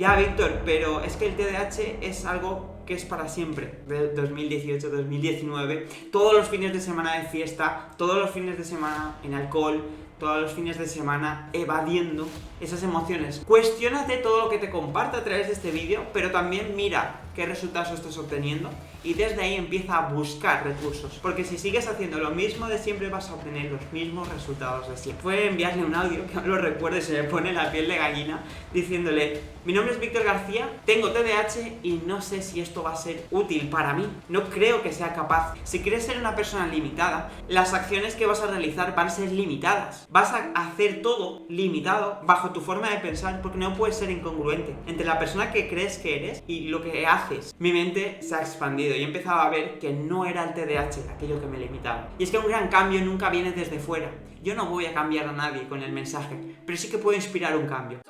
Ya, Víctor, pero es que el TDAH es algo que es para siempre, de 2018, 2019, todos los fines de semana de fiesta, todos los fines de semana en alcohol, todos los fines de semana evadiendo esas emociones. Cuestiónate todo lo que te comparto a través de este vídeo, pero también mira qué resultados estás obteniendo y desde ahí empieza a buscar recursos, porque si sigues haciendo lo mismo de siempre vas a obtener los mismos resultados de siempre. Fue enviarle un audio, que no lo recuerdo y se me pone la piel de gallina, diciéndole: mi nombre es Víctor García, tengo TDAH y no sé si esto va a ser útil para mí, no creo que sea capaz. Si quieres ser una persona limitada, las acciones que vas a realizar van a ser limitadas, vas a hacer todo limitado bajo tu forma de pensar, porque no puedes ser incongruente entre la persona que crees que eres y lo que haces. Mi mente se ha expandido y he empezado a ver que no era el TDAH aquello que me limitaba. Y es que un gran cambio nunca viene desde fuera. Yo no voy a cambiar a nadie con el mensaje, pero sí que puedo inspirar un cambio.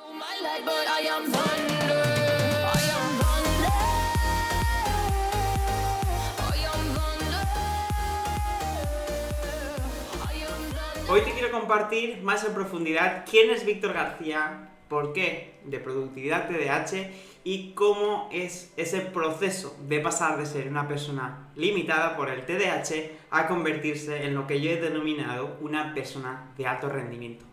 Hoy te quiero compartir más en profundidad quién es Víctor García, por qué de productividad TDAH y cómo es ese proceso de pasar de ser una persona limitada por el TDAH a convertirse en lo que yo he denominado una persona de alto rendimiento.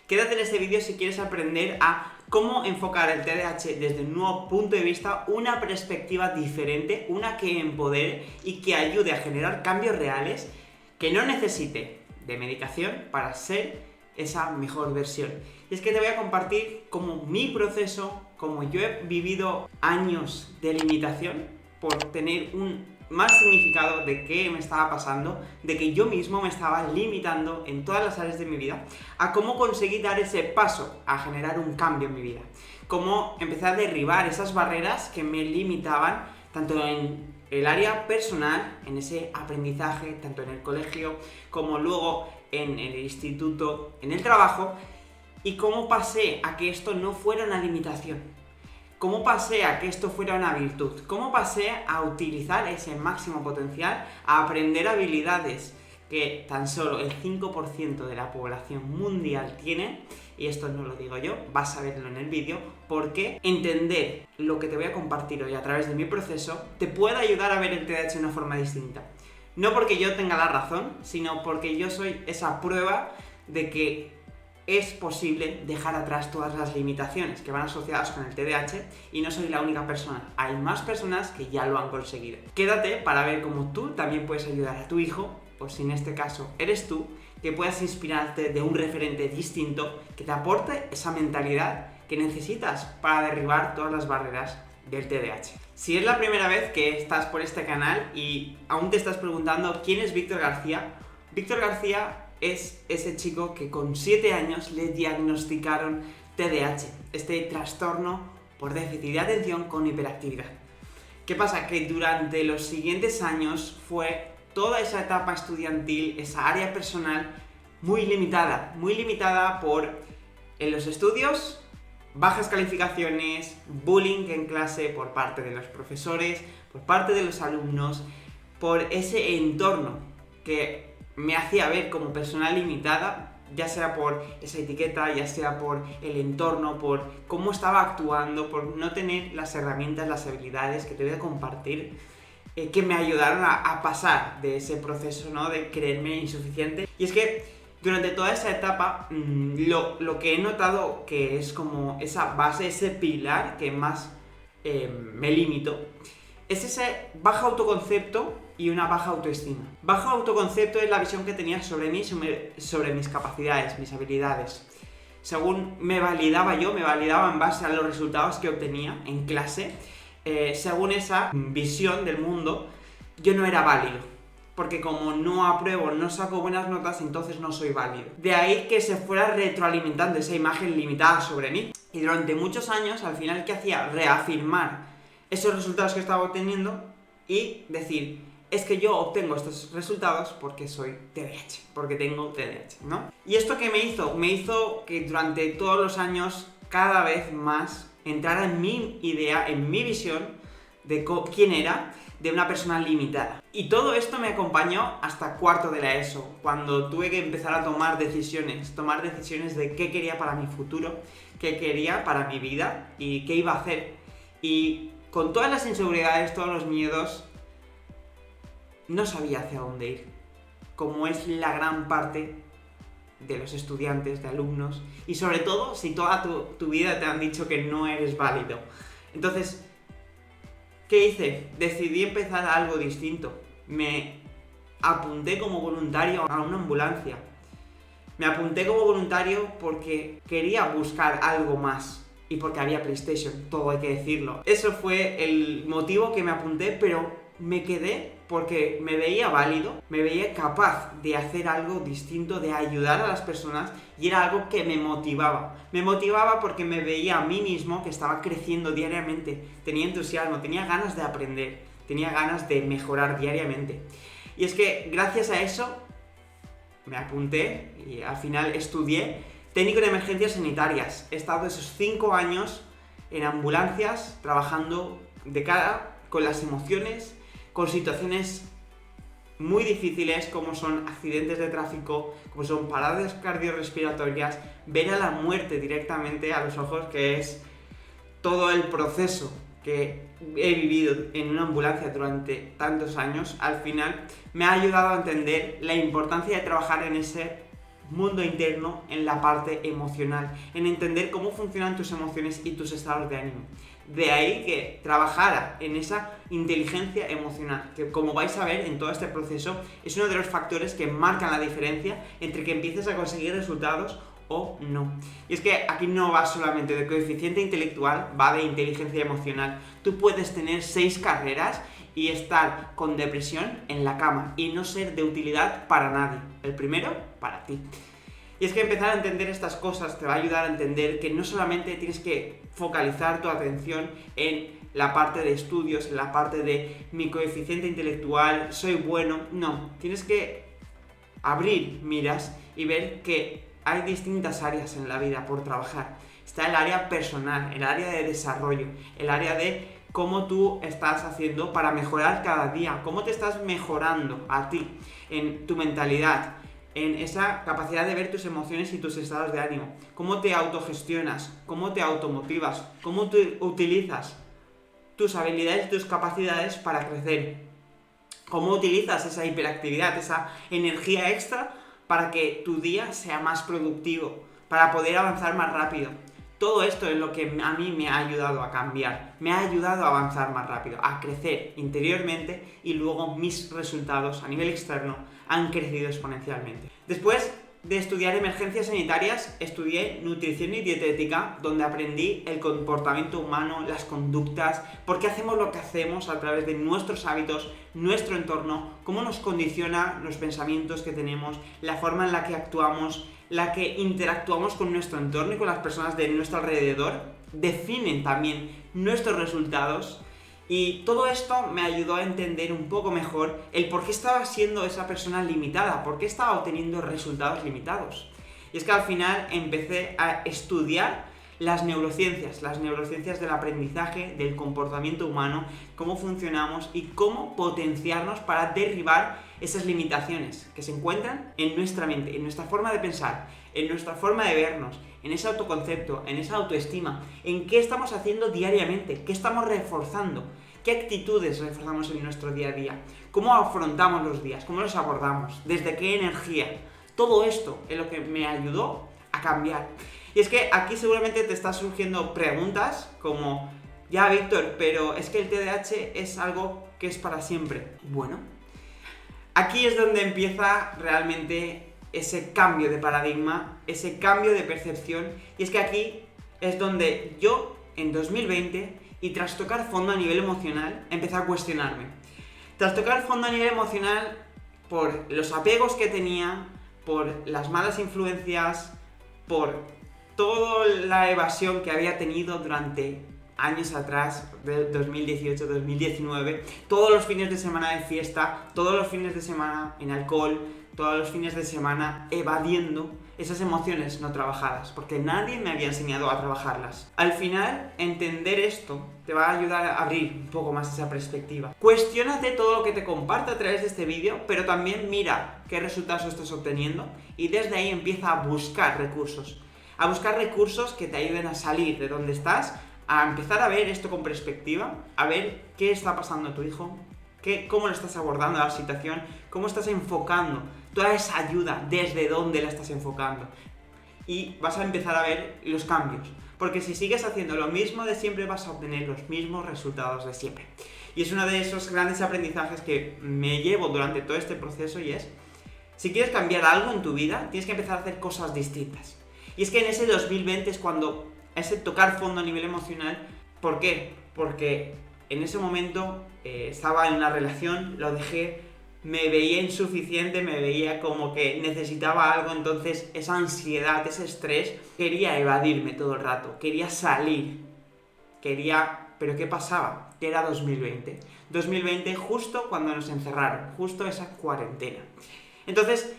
Quédate en este vídeo si quieres aprender a cómo enfocar el TDAH desde un nuevo punto de vista, una perspectiva diferente, una que empodere y que ayude a generar cambios reales, que no necesite de medicación para ser esa mejor versión. Y es que te voy a compartir cómo mi proceso, cómo yo he vivido años de limitación por tener un más significado de qué me estaba pasando, de que yo mismo me estaba limitando en todas las áreas de mi vida, a cómo conseguí dar ese paso a generar un cambio en mi vida. Cómo empecé a derribar esas barreras que me limitaban, tanto en el área personal, en ese aprendizaje, tanto en el colegio como luego en el instituto, en el trabajo, y cómo pasé a que esto no fuera una limitación, cómo pasé a que esto fuera una virtud, cómo pasé a utilizar ese máximo potencial, a aprender habilidades que tan solo el 5% de la población mundial tiene, y esto no lo digo yo, vas a verlo en el vídeo, porque entender lo que te voy a compartir hoy a través de mi proceso te puede ayudar a ver el TDAH de una forma distinta. No porque yo tenga la razón, sino porque yo soy esa prueba de que es posible dejar atrás todas las limitaciones que van asociadas con el TDAH y no soy la única persona. Hay más personas que ya lo han conseguido. Quédate para ver cómo tú también puedes ayudar a tu hijo, o si en este caso eres tú, que puedas inspirarte de un referente distinto que te aporte esa mentalidad que necesitas para derribar todas las barreras del TDAH. Si es la primera vez que estás por este canal y aún te estás preguntando quién es Víctor García, Víctor García es ese chico que con 7 años le diagnosticaron TDAH, este trastorno por déficit de atención con hiperactividad. ¿Qué pasa? Que durante los siguientes años fue toda esa etapa estudiantil, esa área personal, muy limitada por en los estudios, bajas calificaciones, bullying en clase por parte de los profesores, por parte de los alumnos, por ese entorno que me hacía ver como persona limitada, ya sea por esa etiqueta, ya sea por el entorno, por cómo estaba actuando, por no tener las herramientas, las habilidades que te voy a compartir, que me ayudaron a pasar de ese proceso, ¿no?, de creerme insuficiente. Y es que durante toda esa etapa, lo que he notado que es como esa base, ese pilar que más me limitó, es ese bajo autoconcepto y una baja autoestima. Bajo autoconcepto es la visión que tenía sobre mí, sobre mis capacidades, mis habilidades. Según me validaba en base a los resultados que obtenía en clase, según esa visión del mundo, yo no era válido. Porque como no apruebo, no saco buenas notas, entonces no soy válido. De ahí que se fuera retroalimentando esa imagen limitada sobre mí. Y durante muchos años, al final, ¿qué hacía? Reafirmar esos resultados que estaba obteniendo y decir, es que yo obtengo estos resultados porque soy TDAH, porque tengo TDAH, ¿no? ¿Y esto qué me hizo? Me hizo que durante todos los años, cada vez más, entrara en mi idea, en mi visión de quién era, de una persona limitada. Y todo esto me acompañó hasta cuarto de la ESO, cuando tuve que empezar a tomar decisiones de qué quería para mi futuro, que quería para mi vida y qué iba a hacer. Y con todas las inseguridades, todos los miedos, no sabía hacia dónde ir, como es la gran parte de los estudiantes, de alumnos, y sobre todo si toda tu vida te han dicho que no eres válido. Entonces, ¿qué hice? Decidí empezar algo distinto. Me apunté como voluntario a una ambulancia. Me apunté como voluntario porque quería buscar algo más y porque había PlayStation, todo hay que decirlo. Eso fue el motivo que me apunté, pero me quedé porque me veía válido, me veía capaz de hacer algo distinto, de ayudar a las personas, y era algo que me motivaba. Me motivaba porque me veía a mí mismo que estaba creciendo diariamente, tenía entusiasmo, tenía ganas de aprender, tenía ganas de mejorar diariamente. Y es que gracias a eso me apunté y al final estudié técnico en emergencias sanitarias. He estado esos 5 años en ambulancias trabajando de cara con las emociones, con situaciones muy difíciles como son accidentes de tráfico, como son paradas cardiorrespiratorias, ver a la muerte directamente a los ojos, que es todo el proceso que he vivido en una ambulancia durante tantos años. Al final me ha ayudado a entender la importancia de trabajar en ese mundo interno, en la parte emocional, en entender cómo funcionan tus emociones y tus estados de ánimo. De ahí que trabajara en esa inteligencia emocional, que como vais a ver en todo este proceso, es uno de los factores que marcan la diferencia entre que empieces a conseguir resultados o no. Y es que aquí no va solamente de coeficiente intelectual, va de inteligencia emocional. Tú puedes tener 6 carreras y estar con depresión en la cama y no ser de utilidad para nadie. El primero, para ti. Y es que empezar a entender estas cosas te va a ayudar a entender que no solamente tienes que focalizar tu atención en la parte de estudios, en la parte de mi coeficiente intelectual, soy bueno. No, tienes que abrir miras y ver que hay distintas áreas en la vida por trabajar. Está el área personal, el área de desarrollo, el área de cómo tú estás haciendo para mejorar cada día, cómo te estás mejorando a ti, en tu mentalidad, en esa capacidad de ver tus emociones y tus estados de ánimo, cómo te autogestionas, cómo te automotivas, cómo tú utilizas tus habilidades y tus capacidades para crecer, cómo utilizas esa hiperactividad, esa energía extra para que tu día sea más productivo, para poder avanzar más rápido. Todo esto es lo que a mí me ha ayudado a cambiar, me ha ayudado a avanzar más rápido, a crecer interiormente, y luego mis resultados a nivel externo han crecido exponencialmente. Después de estudiar emergencias sanitarias, estudié nutrición y dietética, donde aprendí el comportamiento humano, las conductas, por qué hacemos lo que hacemos a través de nuestros hábitos, nuestro entorno, cómo nos condiciona los pensamientos que tenemos, la forma en la que actuamos, la que interactuamos con nuestro entorno y con las personas de nuestro alrededor, definen también nuestros resultados. Y todo esto me ayudó a entender un poco mejor el por qué estaba siendo esa persona limitada, por qué estaba obteniendo resultados limitados. Y es que al final empecé a estudiar las neurociencias del aprendizaje, del comportamiento humano, cómo funcionamos y cómo potenciarnos para derribar esas limitaciones que se encuentran en nuestra mente, en nuestra forma de pensar, en nuestra forma de vernos, en ese autoconcepto, en esa autoestima, en qué estamos haciendo diariamente, qué estamos reforzando, qué actitudes reforzamos en nuestro día a día, cómo afrontamos los días, cómo los abordamos, desde qué energía. Todo esto es lo que me ayudó a cambiar. Y es que aquí seguramente te están surgiendo preguntas como: ya, Víctor, pero es que el TDAH es algo que es para siempre. Bueno, aquí es donde empieza realmente ese cambio de paradigma, ese cambio de percepción, y es que aquí es donde yo, en 2020, y tras tocar fondo a nivel emocional, empecé a cuestionarme. Tras tocar fondo a nivel emocional, por los apegos que tenía, por las malas influencias, por toda la evasión que había tenido durante años atrás, de 2018-2019, todos los fines de semana de fiesta, todos los fines de semana en alcohol, todos los fines de semana evadiendo esas emociones no trabajadas, porque nadie me había enseñado a trabajarlas. Al final, entender esto te va a ayudar a abrir un poco más esa perspectiva. Cuestiónate todo lo que te comparto a través de este vídeo, pero también mira qué resultados estás obteniendo y desde ahí empieza a buscar recursos. a buscar recursos que te ayuden a salir de donde estás, a empezar a ver esto con perspectiva, a ver qué está pasando a tu hijo, cómo lo estás abordando la situación, cómo estás enfocando toda esa ayuda, desde dónde la estás enfocando. Y vas a empezar a ver los cambios. Porque si sigues haciendo lo mismo de siempre, vas a obtener los mismos resultados de siempre. Y es uno de esos grandes aprendizajes que me llevo durante todo este proceso, y es, si quieres cambiar algo en tu vida, tienes que empezar a hacer cosas distintas. Y es que en ese 2020 es cuando ese tocar fondo a nivel emocional. ¿Por qué? Porque en ese momento estaba en una relación, lo dejé, me veía insuficiente, me veía como que necesitaba algo, entonces esa ansiedad, ese estrés, quería evadirme todo el rato, quería salir, ¿pero qué pasaba? Que era 2020. 2020 justo cuando nos encerraron, justo esa cuarentena. Entonces,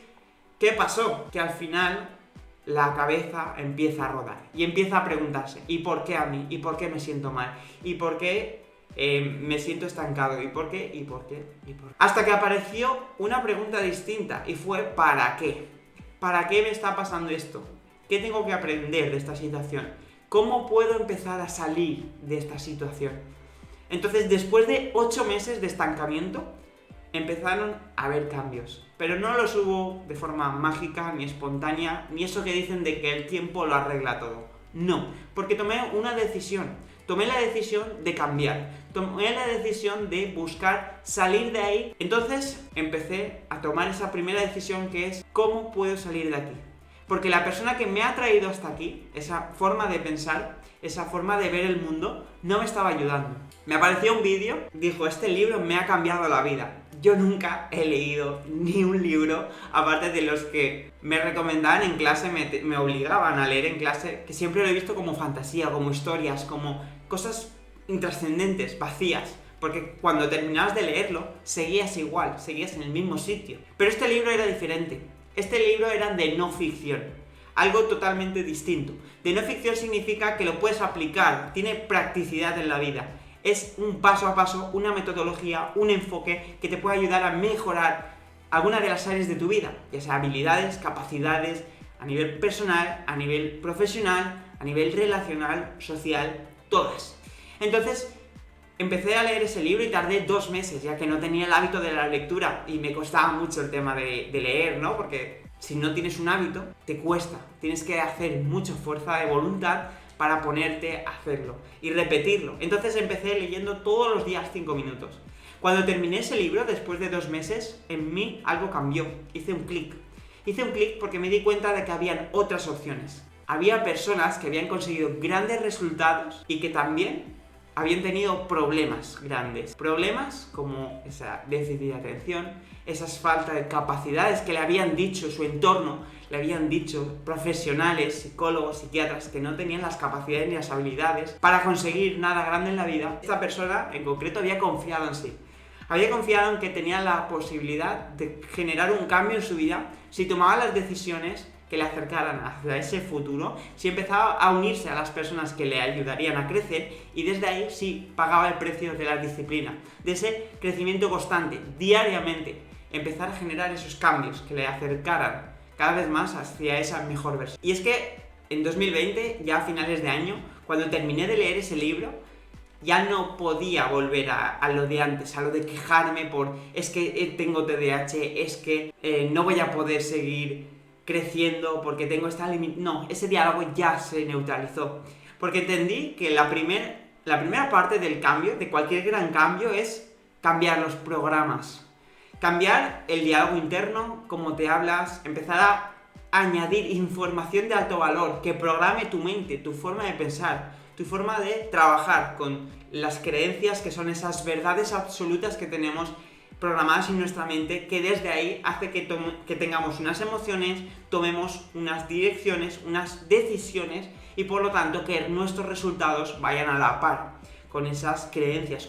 ¿qué pasó? Que al final la cabeza empieza a rodar y empieza a preguntarse, ¿y por qué a mí? ¿Y por qué me siento mal? ¿Y por qué me siento estancado? ¿Y por qué? ¿Y por qué? ¿Y por qué? Hasta que apareció una pregunta distinta, y fue ¿para qué? ¿Para qué me está pasando esto? ¿Qué tengo que aprender de esta situación? ¿Cómo puedo empezar a salir de esta situación? Entonces, después de 8 meses de estancamiento, empezaron a haber cambios. Pero no los hubo de forma mágica, ni espontánea, ni eso que dicen de que el tiempo lo arregla todo. No, porque tomé una decisión. Tomé la decisión de cambiar. Tomé la decisión de buscar salir de ahí. Entonces empecé a tomar esa primera decisión, que es ¿cómo puedo salir de aquí? Porque la persona que me ha traído hasta aquí, esa forma de pensar, esa forma de ver el mundo, no me estaba ayudando. Me apareció un vídeo, dijo, este libro me ha cambiado la vida. Yo nunca he leído ni un libro, aparte de los que me recomendaban en clase, me obligaban a leer en clase, que siempre lo he visto como fantasía, como historias, como cosas intrascendentes, vacías. Porque cuando terminabas de leerlo, seguías igual, seguías en el mismo sitio. Pero este libro era diferente. Este libro era de no ficción, algo totalmente distinto. De no ficción significa que lo puedes aplicar, tiene practicidad en la vida. Es un paso a paso, una metodología, un enfoque que te puede ayudar a mejorar alguna de las áreas de tu vida, ya sea habilidades, capacidades, a nivel personal, a nivel profesional, a nivel relacional, social, todas. Entonces, empecé a leer ese libro y tardé 2 meses, ya que no tenía el hábito de la lectura y me costaba mucho el tema de leer, ¿no? Porque si no tienes un hábito, te cuesta, tienes que hacer mucha fuerza de voluntad para ponerte a hacerlo y repetirlo. Entonces empecé leyendo todos los días 5 minutos. Cuando terminé ese libro, después de 2 meses, en mí algo cambió. Hice un clic. Hice un clic porque me di cuenta de que habían otras opciones. Había personas que habían conseguido grandes resultados y que también habían tenido problemas grandes. Problemas como esa déficit de atención, esas falta de capacidades que le habían dicho su entorno, le habían dicho profesionales, psicólogos, psiquiatras, que no tenían las capacidades ni las habilidades para conseguir nada grande en la vida. Esta persona en concreto había confiado en sí. Había confiado en que tenía la posibilidad de generar un cambio en su vida si tomaba las decisiones que le acercaran hacia ese futuro, si empezaba a unirse a las personas que le ayudarían a crecer, y desde ahí sí pagaba el precio de la disciplina, de ese crecimiento constante, diariamente, empezar a generar esos cambios que le acercaran cada vez más hacia esa mejor versión. Y es que en 2020, ya a finales de año, cuando terminé de leer ese libro, ya no podía volver a lo de antes, a lo de quejarme por es que tengo TDAH, es que no voy a poder seguir creciendo porque tengo esta limitación. No, ese diálogo ya se neutralizó, porque entendí que la primera parte del cambio, de cualquier gran cambio, es cambiar los programas, cambiar el diálogo interno, cómo te hablas, empezar a añadir información de alto valor que programe tu mente, tu forma de pensar, tu forma de trabajar con las creencias, que son esas verdades absolutas que tenemos programadas en nuestra mente, que desde ahí hace que tengamos unas emociones, tomemos unas direcciones, unas decisiones, y por lo tanto que nuestros resultados vayan a la par con esas creencias,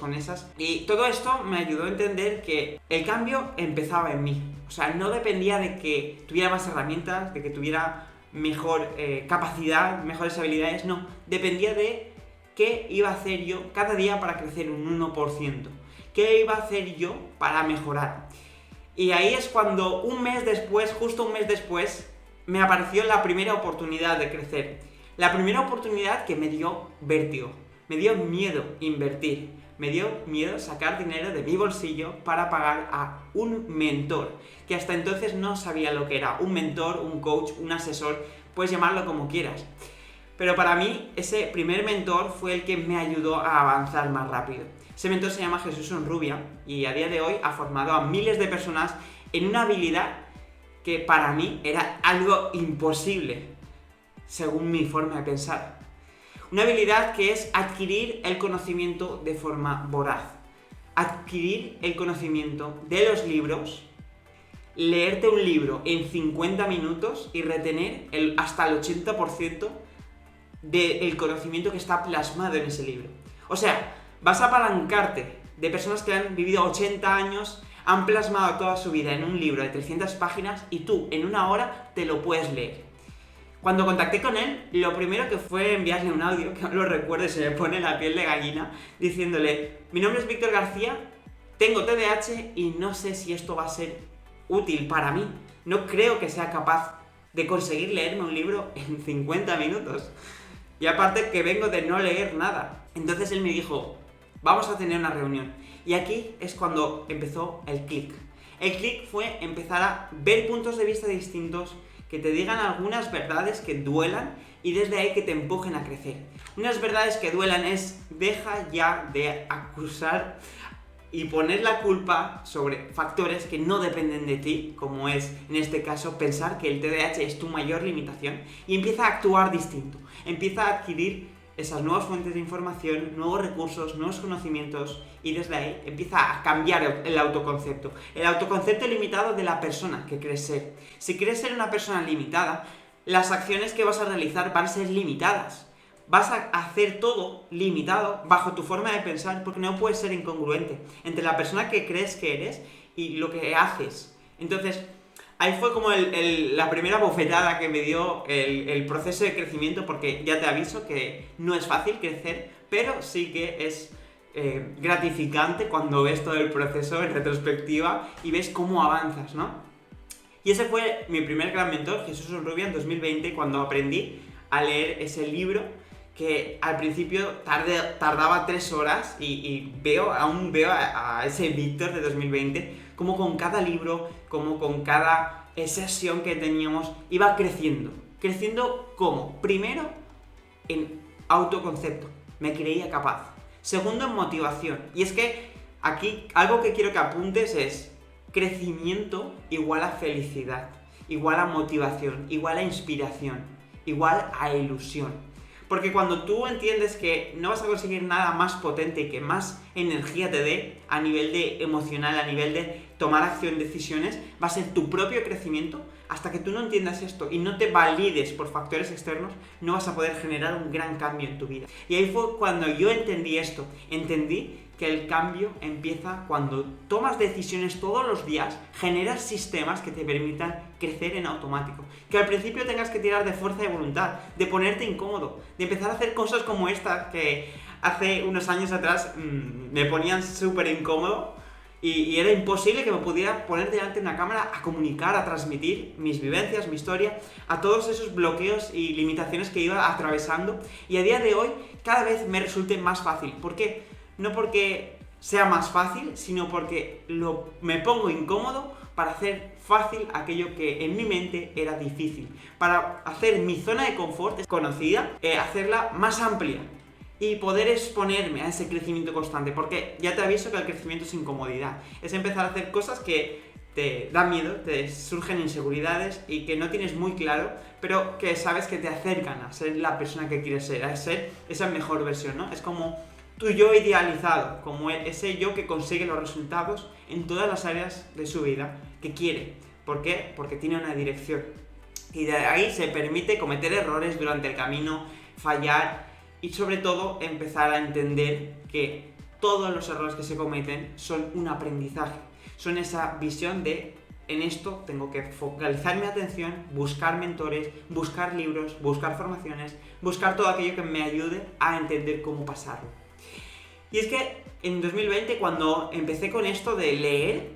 Y todo esto me ayudó a entender que el cambio empezaba en mí. O sea, no dependía de que tuviera más herramientas, de que tuviera mejor capacidad, mejores habilidades, no. Dependía de qué iba a hacer yo cada día para crecer un 1%. ¿Qué iba a hacer yo para mejorar? Y ahí es cuando justo un mes después, me apareció la primera oportunidad de crecer. La primera oportunidad que me dio vértigo. Me dio miedo invertir. Me dio miedo sacar dinero de mi bolsillo para pagar a un mentor, que hasta entonces no sabía lo que era. Un mentor, un coach, un asesor, puedes llamarlo como quieras. Pero para mí, ese primer mentor fue el que me ayudó a avanzar más rápido. Ese mentor se llama Jesús Onrubia y a día de hoy ha formado a miles de personas en una habilidad que para mí era algo imposible, según mi forma de pensar. Una habilidad que es adquirir el conocimiento de forma voraz. Adquirir el conocimiento de los libros, leerte un libro en 50 minutos y retener hasta el 80% del conocimiento que está plasmado en ese libro. O sea, vas a apalancarte de personas que han vivido 80 años, han plasmado toda su vida en un libro de 300 páginas y tú en una hora te lo puedes leer. Cuando contacté con él, lo primero que fue enviarle un audio, que no lo recuerdo y se me pone la piel de gallina, diciéndole: mi nombre es Víctor García, tengo TDAH y no sé si esto va a ser útil para mí. No creo que sea capaz de conseguir leerme un libro en 50 minutos. Y aparte que vengo de no leer nada. Entonces él me dijo: vamos a tener una reunión. Y aquí es cuando empezó el clic. El clic fue empezar a ver puntos de vista distintos, que te digan algunas verdades que duelan y desde ahí que te empujen a crecer. Unas verdades que duelan es: deja ya de acusar y poner la culpa sobre factores que no dependen de ti, como es, en este caso, pensar que el TDAH es tu mayor limitación, y empieza a actuar distinto. Empieza a adquirir esas nuevas fuentes de información, nuevos recursos, nuevos conocimientos, y desde ahí empieza a cambiar el autoconcepto. El autoconcepto limitado de la persona que quieres ser. Si quieres ser una persona limitada, las acciones que vas a realizar van a ser limitadas. Vas a hacer todo limitado bajo tu forma de pensar, porque no puedes ser incongruente entre la persona que crees que eres y lo que haces. Entonces, ahí fue como la primera bofetada que me dio el proceso de crecimiento, porque ya te aviso que no es fácil crecer, pero sí que es gratificante cuando ves todo el proceso en retrospectiva y ves cómo avanzas, ¿no? Y ese fue mi primer gran mentor, Jesús Onrubia, en 2020, cuando aprendí a leer ese libro, que al principio tardaba 3 horas y aún veo a ese Víctor de 2020 como con cada libro, como con cada sesión que teníamos, iba creciendo. ¿Creciendo cómo? Primero, en autoconcepto, me creía capaz. Segundo, en motivación. Y es que aquí algo que quiero que apuntes es: crecimiento igual a felicidad, igual a motivación, igual a inspiración, igual a ilusión. Porque cuando tú entiendes que no vas a conseguir nada más potente y que más energía te dé a nivel de emocional, a nivel de tomar acción, decisiones, va a ser tu propio crecimiento. Hasta que tú no entiendas esto y no te valides por factores externos, no vas a poder generar un gran cambio en tu vida. Y ahí fue cuando yo entendí esto. Entendí que el cambio empieza cuando tomas decisiones todos los días, generas sistemas que te permitan crecer en automático. Que al principio tengas que tirar de fuerza de voluntad, de ponerte incómodo, de empezar a hacer cosas como esta que hace unos años atrás me ponían súper incómodo y era imposible que me pudiera poner delante de una cámara a comunicar, a transmitir mis vivencias, mi historia, a todos esos bloqueos y limitaciones que iba atravesando, y a día de hoy cada vez me resulte más fácil. ¿Por qué? No porque sea más fácil, sino porque me pongo incómodo para hacer fácil aquello que en mi mente era difícil. Para hacer mi zona de confort conocida, hacerla más amplia y poder exponerme a ese crecimiento constante. Porque ya te aviso que el crecimiento es incomodidad. Es empezar a hacer cosas que te dan miedo, te surgen inseguridades y que no tienes muy claro, pero que sabes que te acercan a ser la persona que quieres ser, a ser esa mejor versión, ¿no? Es como tu yo idealizado, como ese yo que consigue los resultados en todas las áreas de su vida que quiere. ¿Por qué? Porque tiene una dirección. Y de ahí se permite cometer errores durante el camino, fallar y sobre todo empezar a entender que todos los errores que se cometen son un aprendizaje. Son esa visión de: en esto tengo que focalizar mi atención, buscar mentores, buscar libros, buscar formaciones, buscar todo aquello que me ayude a entender cómo pasarlo. Y es que en 2020, cuando empecé con esto de leer,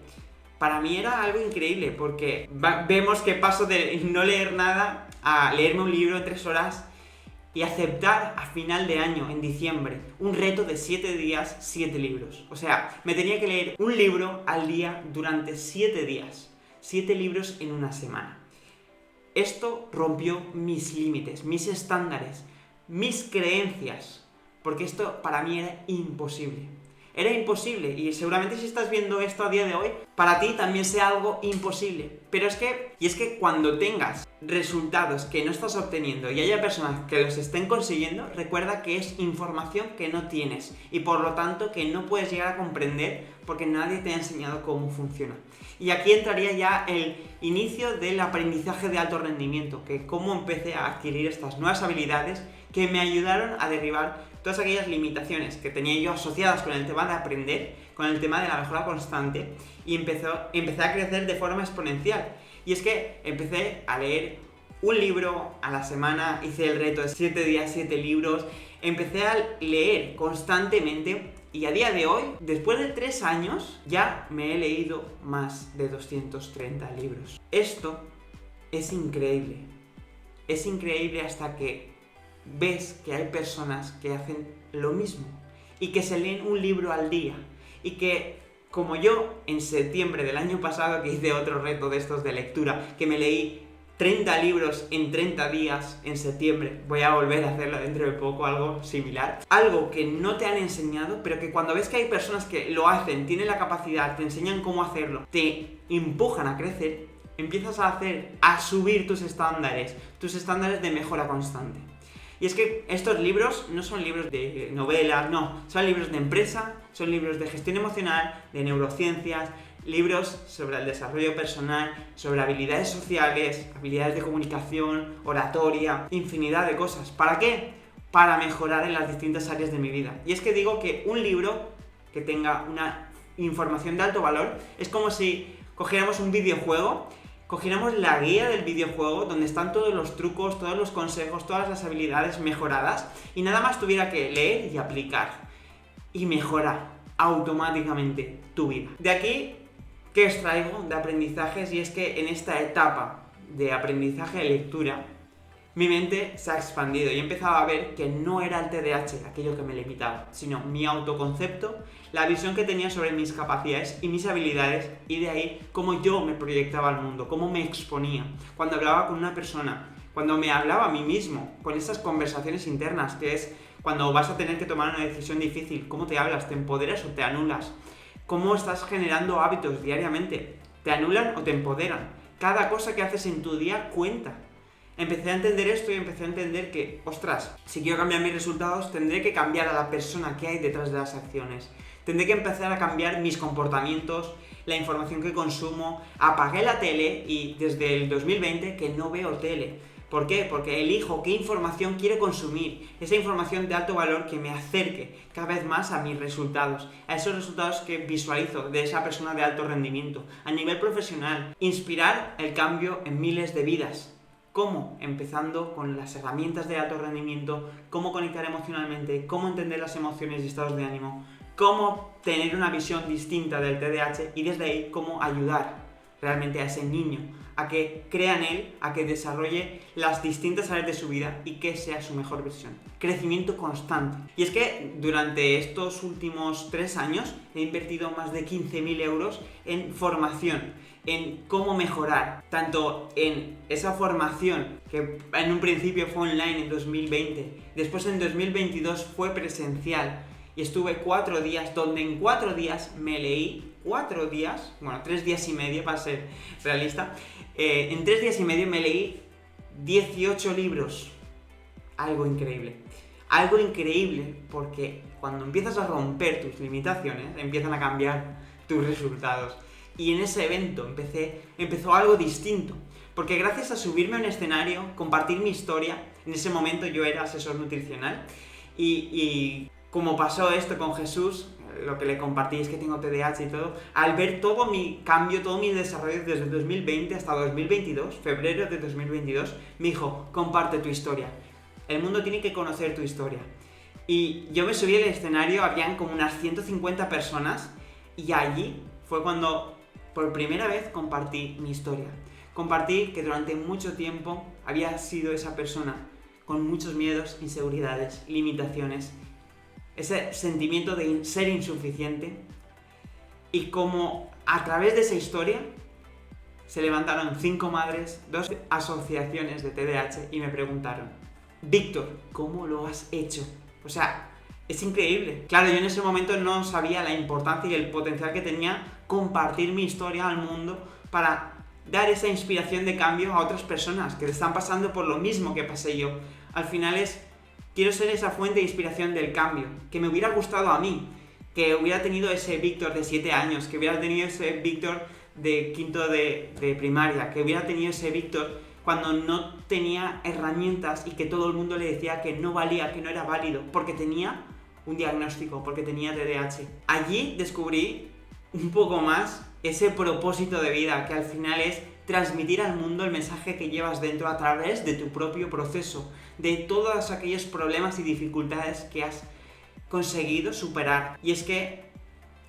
para mí era algo increíble, porque vemos que paso de no leer nada a leerme un libro en 3 horas y aceptar a final de año, en diciembre, un reto de 7 días, 7 libros. O sea, me tenía que leer un libro al día durante 7 días. 7 libros en una semana. Esto rompió mis límites, mis estándares, mis creencias, porque esto para mí era imposible. Era imposible, y seguramente si estás viendo esto a día de hoy, para ti también sea algo imposible. Pero es que cuando tengas resultados que no estás obteniendo y haya personas que los estén consiguiendo, recuerda que es información que no tienes y por lo tanto que no puedes llegar a comprender porque nadie te ha enseñado cómo funciona. Y aquí entraría ya el inicio del aprendizaje de alto rendimiento, que cómo empecé a adquirir estas nuevas habilidades que me ayudaron a derribar todas aquellas limitaciones que tenía yo asociadas con el tema de aprender, con el tema de la mejora constante, y empecé a crecer de forma exponencial. Y es que empecé a leer un libro a la semana, hice el reto de 7 días, 7 libros, empecé a leer constantemente y a día de hoy, después de 3 años, ya me he leído más de 230 libros. Esto es increíble. Es increíble hasta que ves que hay personas que hacen lo mismo y que se leen un libro al día y que, como yo, en septiembre del año pasado, que hice otro reto de estos de lectura, que me leí 30 libros en 30 días en septiembre, voy a volver a hacerlo dentro de poco, algo similar. Algo que no te han enseñado, pero que cuando ves que hay personas que lo hacen, tienen la capacidad, te enseñan cómo hacerlo, te empujan a crecer, empiezas a subir tus estándares de mejora constante. Y es que estos libros no son libros de novelas, no, son libros de empresa, son libros de gestión emocional, de neurociencias, libros sobre el desarrollo personal, sobre habilidades sociales, habilidades de comunicación, oratoria, infinidad de cosas. ¿Para qué? Para mejorar en las distintas áreas de mi vida. Y es que digo que un libro que tenga una información de alto valor es como si cogiéramos un videojuego, cogiéramos la guía del videojuego donde están todos los trucos, todos los consejos, todas las habilidades mejoradas y nada más tuviera que leer y aplicar y mejorar automáticamente tu vida. De aquí, ¿qué extraigo de aprendizajes? Y es que en esta etapa de aprendizaje de lectura mi mente se ha expandido y he empezado a ver que no era el TDAH aquello que me limitaba, sino mi autoconcepto, la visión que tenía sobre mis capacidades y mis habilidades, y de ahí cómo yo me proyectaba al mundo, cómo me exponía, cuando hablaba con una persona, cuando me hablaba a mí mismo, con esas conversaciones internas, que es cuando vas a tener que tomar una decisión difícil, cómo te hablas, te empoderas o te anulas, cómo estás generando hábitos diariamente, te anulan o te empoderan, cada cosa que haces en tu día cuenta. Empecé a entender esto y empecé a entender que, ostras, si quiero cambiar mis resultados, tendré que cambiar a la persona que hay detrás de las acciones. Tendré que empezar a cambiar mis comportamientos, la información que consumo. Apagué la tele y desde el 2020 que no veo tele. ¿Por qué? Porque elijo qué información quiero consumir. Esa información de alto valor que me acerque cada vez más a mis resultados. A esos resultados que visualizo de esa persona de alto rendimiento. A nivel profesional, inspirar el cambio en miles de vidas. ¿Cómo? Empezando con las herramientas de alto rendimiento, cómo conectar emocionalmente, cómo entender las emociones y estados de ánimo, cómo tener una visión distinta del TDAH y desde ahí cómo ayudar realmente a ese niño a que crea en él, a que desarrolle las distintas áreas de su vida y que sea su mejor versión. Crecimiento constante. Y es que durante estos últimos 3 años he invertido más de 15.000 euros en formación, en cómo mejorar, tanto en esa formación que en un principio fue online en 2020, después en 2022 fue presencial y estuve 4 días, donde en 4 días me leí 4 días, bueno, 3 días y medio para ser realista, en 3 días y medio me leí 18 libros, algo increíble porque cuando empiezas a romper tus limitaciones, empiezan a cambiar tus resultados. Y en ese evento empezó algo distinto, porque gracias a subirme a un escenario, compartir mi historia, en ese momento yo era asesor nutricional, y como pasó esto con Jesús, lo que le compartí es que tengo TDAH y todo, al ver todo mi cambio, todo mi desarrollo desde 2020 hasta 2022, febrero de 2022, me dijo, comparte tu historia, el mundo tiene que conocer tu historia. Y yo me subí al escenario, habían como unas 150 personas, y allí fue cuando por primera vez compartí mi historia. Compartí que durante mucho tiempo había sido esa persona con muchos miedos, inseguridades, limitaciones, ese sentimiento de ser insuficiente, y como a través de esa historia se levantaron 5 madres, 2 asociaciones de TDAH y me preguntaron: Víctor, ¿cómo lo has hecho? O sea, es increíble. Claro, yo en ese momento no sabía la importancia y el potencial que tenía compartir mi historia al mundo para dar esa inspiración de cambio a otras personas que están pasando por lo mismo que pasé yo. Al final quiero ser esa fuente de inspiración del cambio, que me hubiera gustado a mí, que hubiera tenido ese Víctor de 7 años, que hubiera tenido ese Víctor de quinto de primaria, que hubiera tenido ese Víctor cuando no tenía herramientas y que todo el mundo le decía que no valía, que no era válido, porque tenía un diagnóstico, porque tenía TDAH. Allí descubrí un poco más ese propósito de vida, que al final es transmitir al mundo el mensaje que llevas dentro a través de tu propio proceso, de todos aquellos problemas y dificultades que has conseguido superar. Y es que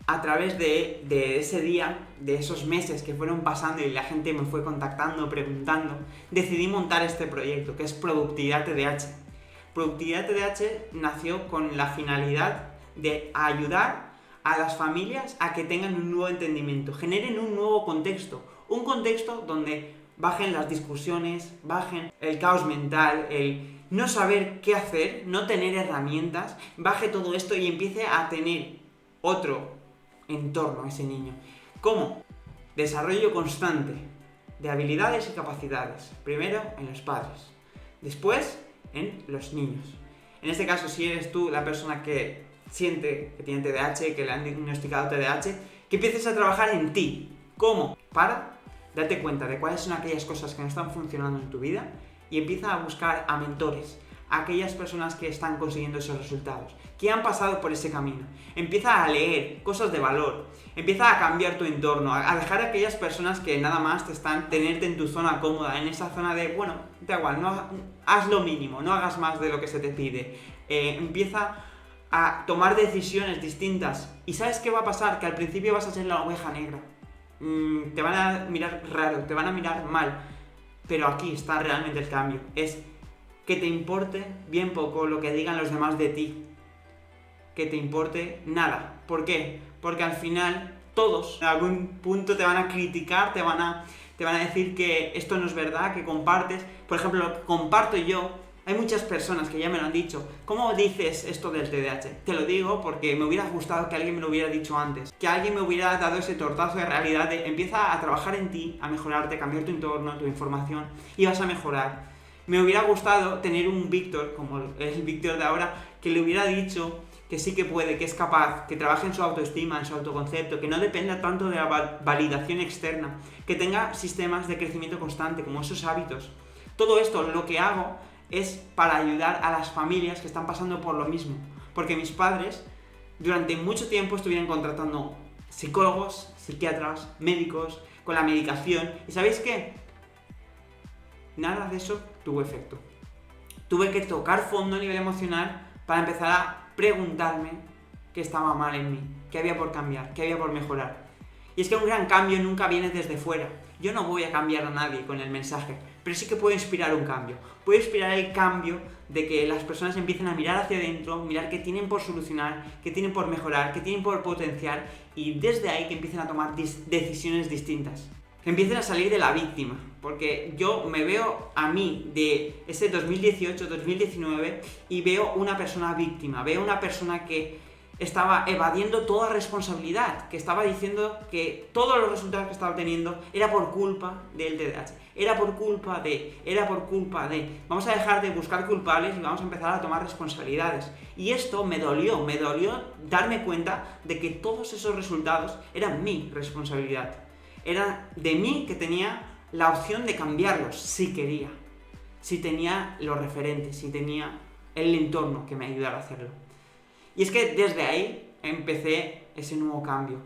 a través de ese día, de esos meses que fueron pasando y la gente me fue contactando, preguntando, decidí montar este proyecto, que es Productividad TDAH. Productividad TDAH nació con la finalidad de ayudar a las familias a que tengan un nuevo entendimiento, generen un nuevo contexto, un contexto donde bajen las discusiones, bajen el caos mental, el no saber qué hacer, no tener herramientas, baje todo esto y empiece a tener otro entorno a ese niño. ¿Cómo? Desarrollo constante de habilidades y capacidades. Primero en los padres, después en los niños. En este caso, si eres tú la persona que siente que tiene TDAH, que le han diagnosticado TDAH, que empieces a trabajar en ti. ¿Cómo? Para darte cuenta de cuáles son aquellas cosas que no están funcionando en tu vida y empieza a buscar a mentores, a aquellas personas que están consiguiendo esos resultados, que han pasado por ese camino. Empieza a leer cosas de valor, empieza a cambiar tu entorno, a dejar a aquellas personas que nada más te están tenerte en tu zona cómoda, en esa zona de, bueno, da igual, no, haz lo mínimo, no hagas más de lo que se te pide. Empieza a tomar decisiones distintas. ¿Y sabes qué va a pasar? Que al principio vas a ser la oveja negra. Te van a mirar raro, te van a mirar mal. Pero aquí está realmente el cambio. Es que te importe bien poco lo que digan los demás de ti. Que te importe nada. ¿Por qué? Porque al final todos en algún punto te van a criticar, te van a decir que esto no es verdad, que compartes. Por ejemplo, lo que comparto yo, hay muchas personas que ya me lo han dicho. ¿Cómo dices esto del TDAH? Te lo digo porque me hubiera gustado que alguien me lo hubiera dicho antes. Que alguien me hubiera dado ese tortazo de realidad de empieza a trabajar en ti, a mejorarte, cambiar tu entorno, tu información y vas a mejorar. Me hubiera gustado tener un Víctor, como el Víctor de ahora, que le hubiera dicho que sí que puede, que es capaz, que trabaje en su autoestima, en su autoconcepto, que no dependa tanto de la validación externa, que tenga sistemas de crecimiento constante, como esos hábitos. Todo esto lo que hago es para ayudar a las familias que están pasando por lo mismo. Porque mis padres durante mucho tiempo estuvieron contratando psicólogos, psiquiatras, médicos, con la medicación. ¿Y sabéis qué? Nada de eso tuvo efecto. Tuve que tocar fondo a nivel emocional para empezar a preguntarme qué estaba mal en mí, qué había por cambiar, qué había por mejorar. Y es que un gran cambio nunca viene desde fuera. Yo no voy a cambiar a nadie con el mensaje, pero sí que puedo inspirar un cambio. Puedo inspirar el cambio de que las personas empiecen a mirar hacia adentro, mirar qué tienen por solucionar, qué tienen por mejorar, qué tienen por potenciar y desde ahí que empiecen a tomar decisiones distintas. Que empiecen a salir de la víctima, porque yo me veo a mí de ese 2018-2019 y veo una persona víctima, veo una persona que estaba evadiendo toda responsabilidad, que estaba diciendo que todos los resultados que estaba teniendo era por culpa del TDAH, era por culpa de. Vamos a dejar de buscar culpables y vamos a empezar a tomar responsabilidades. Y esto me dolió darme cuenta de que todos esos resultados eran mi responsabilidad. Era de mí que tenía la opción de cambiarlos, si quería, si tenía los referentes, si tenía el entorno que me ayudara a hacerlo. Y es que desde ahí empecé ese nuevo cambio.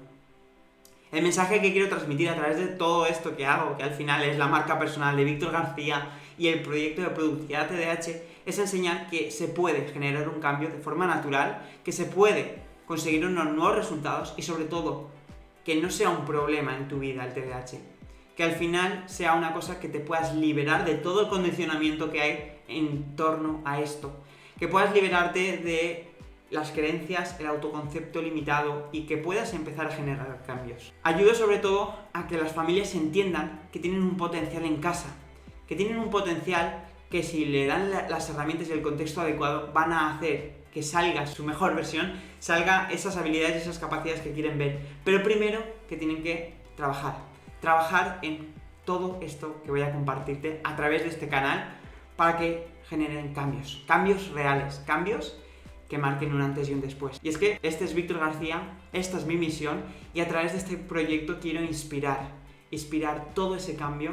El mensaje que quiero transmitir a través de todo esto que hago, que al final es la marca personal de Víctor García y el proyecto de Productividad TDAH, es enseñar que se puede generar un cambio de forma natural, que se puede conseguir unos nuevos resultados y sobre todo que no sea un problema en tu vida el TDAH. Que al final sea una cosa que te puedas liberar de todo el condicionamiento que hay en torno a esto. Que puedas liberarte de las creencias, el autoconcepto limitado y que puedas empezar a generar cambios. Ayuda sobre todo a que las familias entiendan que tienen un potencial en casa, que tienen un potencial que si le dan las herramientas y el contexto adecuado van a hacer que salga su mejor versión, salga esas habilidades y esas capacidades que quieren ver. Pero primero que tienen que trabajar en todo esto que voy a compartirte a través de este canal para que generen cambios reales, cambios que marquen un antes y un después. Y es que este es Víctor García, esta es mi misión y a través de este proyecto quiero inspirar todo ese cambio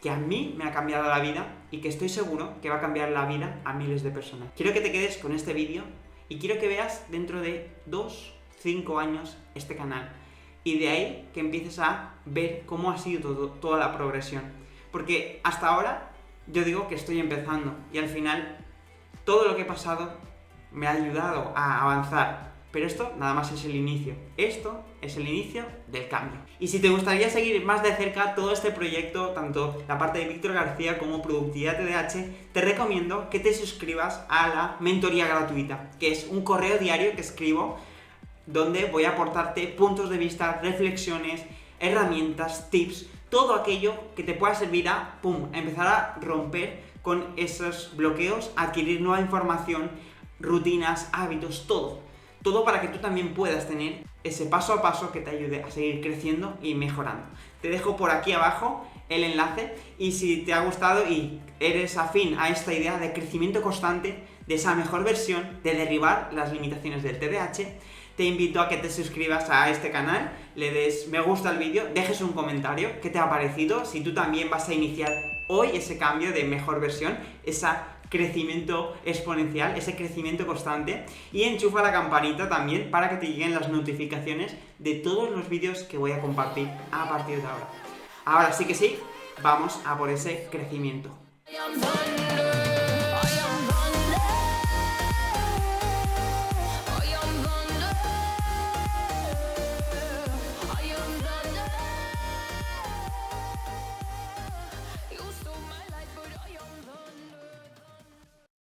que a mí me ha cambiado la vida y que estoy seguro que va a cambiar la vida a miles de personas. Quiero que te quedes con este vídeo y quiero que veas dentro de 2-5 años este canal y de ahí que empieces a ver cómo ha sido toda la progresión. Porque hasta ahora yo digo que estoy empezando y al final todo lo que he pasado me ha ayudado a avanzar. Pero esto nada más es el inicio. Esto es el inicio del cambio. Y si te gustaría seguir más de cerca todo este proyecto, tanto la parte de Víctor García como Productividad TDAH, te recomiendo que te suscribas a la mentoría gratuita, que es un correo diario que escribo donde voy a aportarte puntos de vista, reflexiones, herramientas, tips, todo aquello que te pueda servir a empezar a romper con esos bloqueos, adquirir nueva información, rutinas, hábitos, todo para que tú también puedas tener ese paso a paso que te ayude a seguir creciendo y mejorando. Te dejo por aquí abajo el enlace y si te ha gustado y eres afín a esta idea de crecimiento constante, de esa mejor versión, de derribar las limitaciones del TDAH, te invito a que te suscribas a este canal, le des me gusta al vídeo, dejes un comentario, qué te ha parecido, si tú también vas a iniciar hoy ese cambio de mejor versión, esa crecimiento exponencial, ese crecimiento constante, y enchufa la campanita también para que te lleguen las notificaciones de todos los vídeos que voy a compartir a partir de ahora. Ahora sí que sí, vamos a por ese crecimiento.